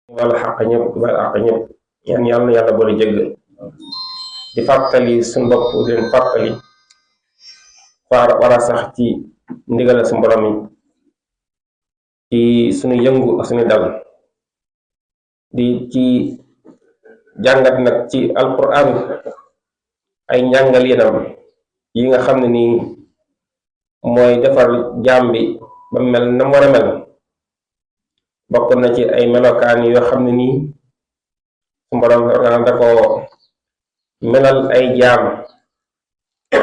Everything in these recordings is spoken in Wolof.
wala xaq ñëpp wala àq ñëpp ñaan yàlla na yàlla boole jéggal di fàttali suñu bopp di leen fàttali war a sax ci ndigal su borom yi ci suñu yëngu ak suñu dal di ci jàngat nag ci alquran ay njàngal yenam yi nga xam ne nii mooy defar jaam bi ba mel na mu war a mel bokk na ci ay melokaan yoo xam ne nii su borom da ko melal ay jaam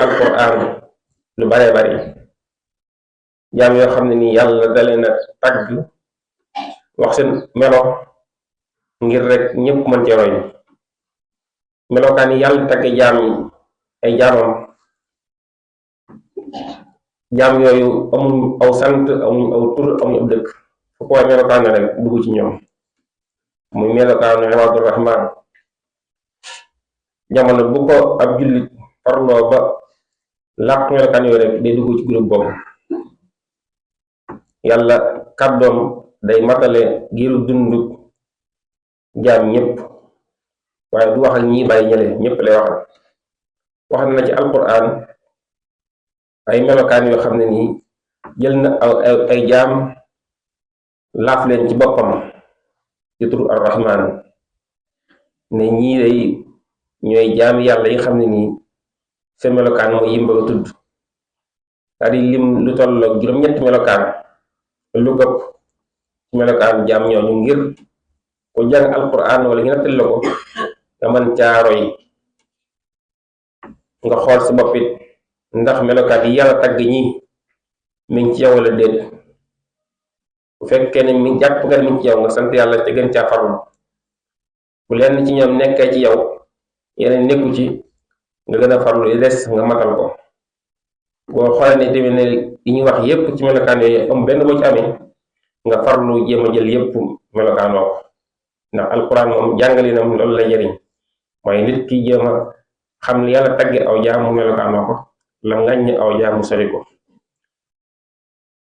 alquran lu bare bari jaam yoo xam ne nii yàlla da leen a tagg wax seen melo ngir rek ñëpp mën ci roy melokaan yi yàlla tagge jaam yi ay jaam yooyu amuñ aw sant amuñ aw tur amuñ ab dëkk fu ko waay melokaan ne rek dugg ci ñoom muy melokaanu ibaadu rahmaan jamono bu ko ab jullit farloo ba làq melokaan yooyu rek day dugg ci groupe boobu yàlla kàddoom day matale giiru dundu jaam ñëpp waaye du wax ak ñi bàyyi ñële ñëpp lay waxal wax na ci alquran ay melokaan yoo xam ne nii jël na ay jaam laaf leen ci boppam ci turu arrahman ne ñii day ñooy jaam yàlla yi xam ne nii seen melokaan mooy yim bëgg a tudd daal di lim lu tolloog juróom-ñetti melokaan lu gëpp ci melokaan jaam ñooñu ngir ku jàng alquran wala ñu nattal la ko nga mën caaro yi nga xool si boppit ndax melokaan yi yàlla tagg ñi mi ngi ci yow wala déet bu fekkee ne mi jàpp nga mi ngi ci yow nga sant yàlla te gën caa farlu bu lenn ci ñoom nekkee ci yow yeneen nekku ci nga gën a farlu yi des nga matal ko boo xoolee ne tamit ne yi ñuy wax yépp ci melokaan yooyu am benn boo ci amee nga farlu jéem a jël yépp melokaanoo ko ndax alquran moom jàngalinam loolu la jëriñ mooy nit ki jéem a xam li yàlla tagge aw jaam mu melokaanoo ko la ngañ aw jaam mu sori ko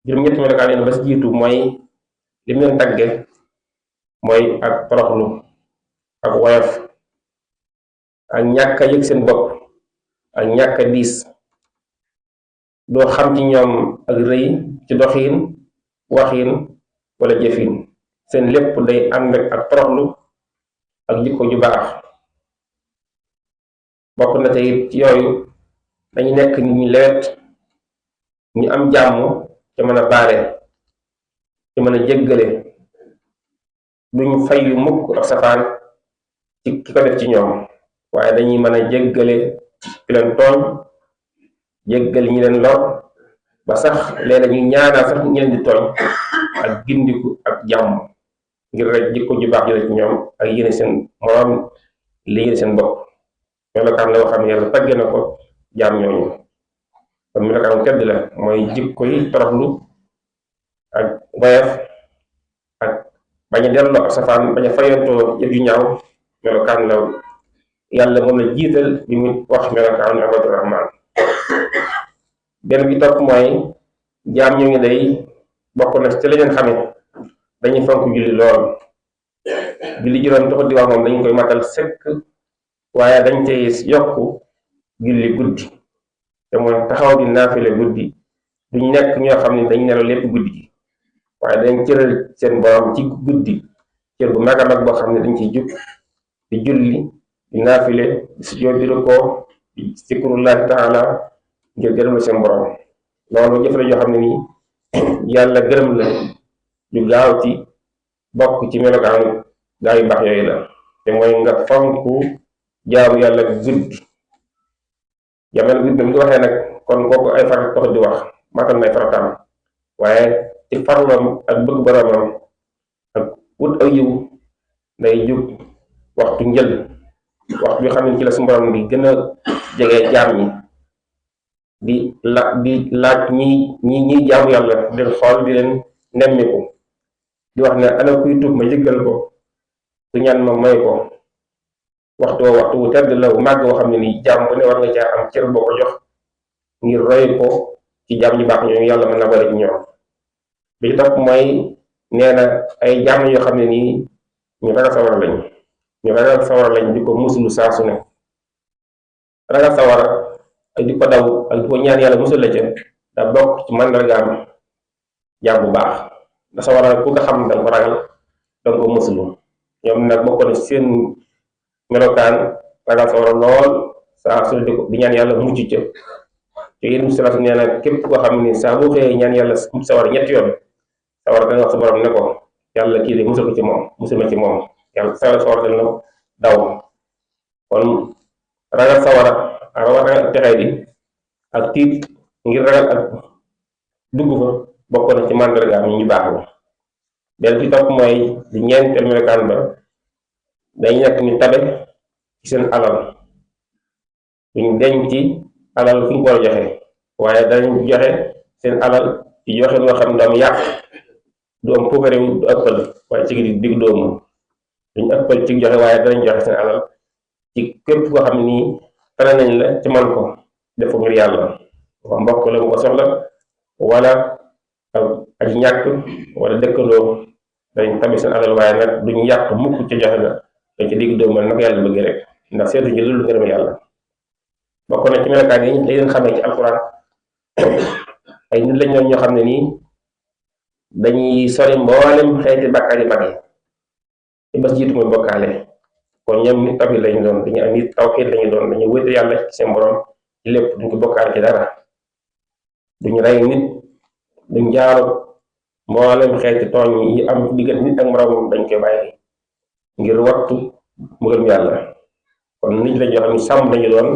juróom-ñetti melokaan yi ba si jiitu mooy lim leen tagge mooy ak toroxlu ak woyof ak ñàkk a yëg seen bopp ak ñàkk a diis doo xam ci ñoom ak rëy ci doxiin waxiin wala jëfin seen lépp day ànd ak toroxlu ak jikko ju baax bokk na te it ci yooyu dañu nekk nit ñi lewet ñu am jàmm te mën a baale te mën a jéggale duñu fay yu mukk ak safaan ci ki ko def ci ñoom waaye dañuy mën a jéggale ki leen tooñ jéggal ñi leen lor ba sax léeg-léeg ñu ñaanal sax ñi leen di tooñ ak gindiku ak jàmm ngir rek jikko ju baax jële ci ñoom ak yéene seen moroom li yéene seen bopp melokaan la xam ne yàlla tagge na ko jaam ñooñu kon melokaan tedd la mooy jikko yi toroxlu ak woyof ak bañ a delloo ak safaan bañ a fayantoo jëf yu ñaaw melokaan la yàlla moom la jiital bi mu wax melokaan ibaadu rahmaan benn bi topp mooy jaam ñooñu day bokk na ci la leen xamee dañuy fonk julli lool julli juróom taxut di wax moom dañ koy matal sëkk waaye dañ cay yokk julli guddi te mooy taxaw di naafile guddi duñ nekk ñoo xam ne dañ nelaw lépp guddi gi waaye dañ cëral seen borom ci guddi cër bu mag a mag boo xam ne dañ ciy jug di julli di naafile di sujjóot di rukkoo di zikrullahi taala ngir gërëm la seen borom loolu jëf la yoo xam ne nii yàlla gërëm la ju gaaw ci bokk ci melokaanu gaa yu baax yooyu la te mooy nga fonku jaamu yàlla guddi jamono guddi bi nga waxee nag kon kooku ay farat tax di wax matal nay farataam waaye ci farloom ak bëgg boromam ak wut aw yiw day jug waxtu njël waxtu bi xam ne ci la su borom bi gën a jege jaam ñi di laaj ñi jaamu yàlla di leen xool di leen nemmiku di wax ne ana kuy tuub ma jéggal ko ku ñaan ma may ko waxtu wu tedd la wu màgg woo xam ne nii jaam bu ne war nga caa am cër boo ko jox ngir roy ko ci jaam ñu baax ñooñu yàlla mën na bari ci ñoom bi ci topp mooy nee na ay jaam yoo xam ne nii ñu ragal sawara lañ ñu ragal sawara lañ di ko musulu saa su ne ragal sawara ak di ko daw ak di ko ñaan yàlla musul la ca da bokk ci màndargaam jaam bu baax da sawara ku nga xam danga ko ragal danga ko musulu ñoom nag bokkoon seen melokaan ragal sawara lool saa su ne di ñaan yàlla mucc ca te yéen salatu nee na képp koo xam ni saa boo xëyee ñaan yàlla sawara ñetti yoon sawara danga wax sa borom ne ko yàlla kii de musul ko ci moom musul ma ci moom yàlla sawara dana daw kon ragal sawara ragal texee di ak tiit ngir ragal ak dugg fa bokkoon na ci màndargaam yi ñu baax la benn ci topp mooy di ñeenteel melokaan ba dañ nekk ni tabe ci seen alal duñ denc ci alal fu ñu ko war a joxe waaye dañ joxe seen alal ci joxe loo xam ne du am yàq du am puukarewu du ëppal waaye ci digg doomu duñ ëppal ci joxe waaye danañ joxe seen alal ci képp koo xam ni tane nañ la ci man ko def ko ngir yàlla wa mbokk la mu ko soxla wala ak ñàkk wala dëkkandoo dañ tabi seen alal waaye nag duñ yàq mukk ci joxe la dañ ci digg doomu nag yàlla bëgg rek ndax seetuñu lu ngërëm yàlla bokk na ci melokaan yi lay leen xamee ci alxuraan ay nit lañ doon ñoo xam ne nii dañuy sori mboolem xeeti bàkkaar yi mag yi ci bés jiitu muy bokkaale kon ñoom nit tawxiid lañu doon dañu am nit tawxiid lañu doon dañu wéete yàlla ci seen borom ci lépp duñ ko bokkaale ci dara duñu rey nit duñ jaaru mboolem xeeti tooñ yi am diggante nit ak moroomam dañ koy bàyyi ngir wattu mbugalum yàlla kon nit lañ yoo xam ne sàmm lañu doon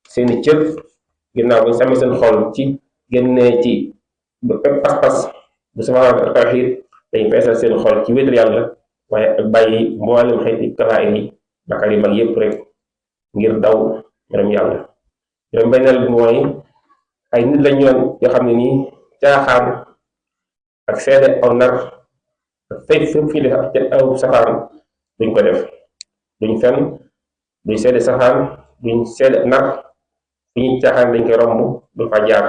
seeni cër ginnaaw buñ sàmmee seen xol ci génnee ci pas-pas bu sama tawxiid dañ feesal seen xol ci wéetal yàlla waaye ak bàyyi mboolem xeeti kabaa'ir yi bakkaar yu mag yépp rek ngir daw meram yàlla juróom benneel bi mooy ay nit lañ yoon yoo xam ne nii caaxaan ak seede aw nar ak fépp fi def aw safaan duñ ko def duñ fen duñ seede safaan duñ seede nar fi ñuy caaxaan dañ koy romb du fa jaar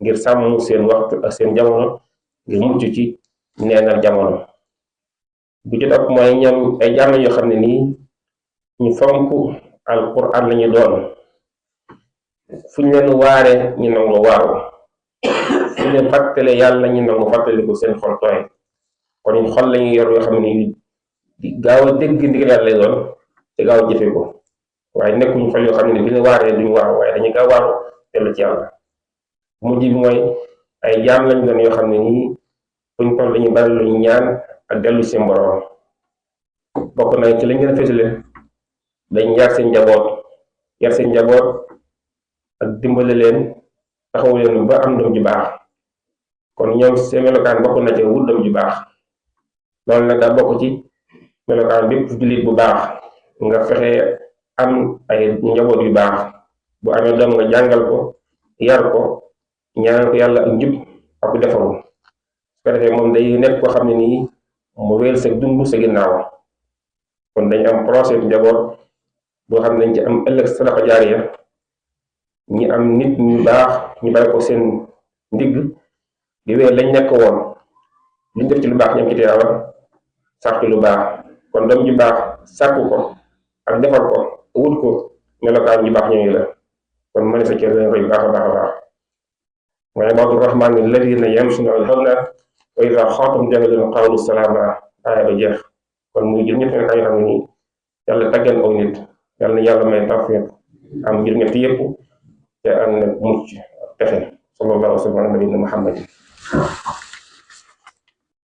ngir sàmm seen waxtu ak seen jamono ngir mucc ci neenal jamono bu ci topp mooy ñoom ay jaam yoo xam ne nii ñu fonk alquran lañu doon fu ñu leen waare ñu nangu waaru fu ñu leen fàttale yàlla ñu nangu fàttaliku seen xol tooy kon ñu xol lañu yor yoo xam ne nii gaaw a dégg ndigal yàlla lay doon te gaaw a jëfe ko waaye nekkuñu xol yoo xam ne bi ñu waaree duñu waaru waaye dañuy gaaw waaru dellu ci yàlla mujj bi mooy ay jaam lañu doon yoo xam ne nii fuñ toll lañu bari lu ñu ñaan ak dellu seen borom bokk na ci lañ gën a fësale dañ yar seen njaboot ak dimbale leen taxawu leen ba am doom ju baax kon ñoom seen melokaan bokk na ci wut doom ju baax loolu nag daa bokk ci melokaan bépp jullit bu baax nga fexe am ay njaboot yu baax bu amee doom nga jàngal ko yar ko ñaanal ko yàlla ak njub ak defaru su ko defee moom day nekk koo xam ne nii mu wéel sa dund sa ginnaaw kon dañ am projet njaboot boo xam ne dañ ci am ëllëg sadaqa jaariya ñi am nit ñu baax ñu bàyyi ko seen ndigg di wéel lañ nekk woon luñ def ci lu baax ñam ci teewa sax ci lu baax kon doom ju baax sàkku ko ak defar ko wut ko melokaan ju baax ñooyu la kon mëne sa cër roy baax a baax a baax wa ibaadu rahmaan alladina yamshuna alal hawna wa idaa xaatabahum jaahilun qaalu salaama aaya ba jeex kon muy jël ñett melokaan yoo xam ne nii yàlla tàggal aw nit yàlla na yàlla may tawfiq am jël ñett yépp te am na mucc ak texe sallallahu alayhi wa sallam ala nabiyina muhammad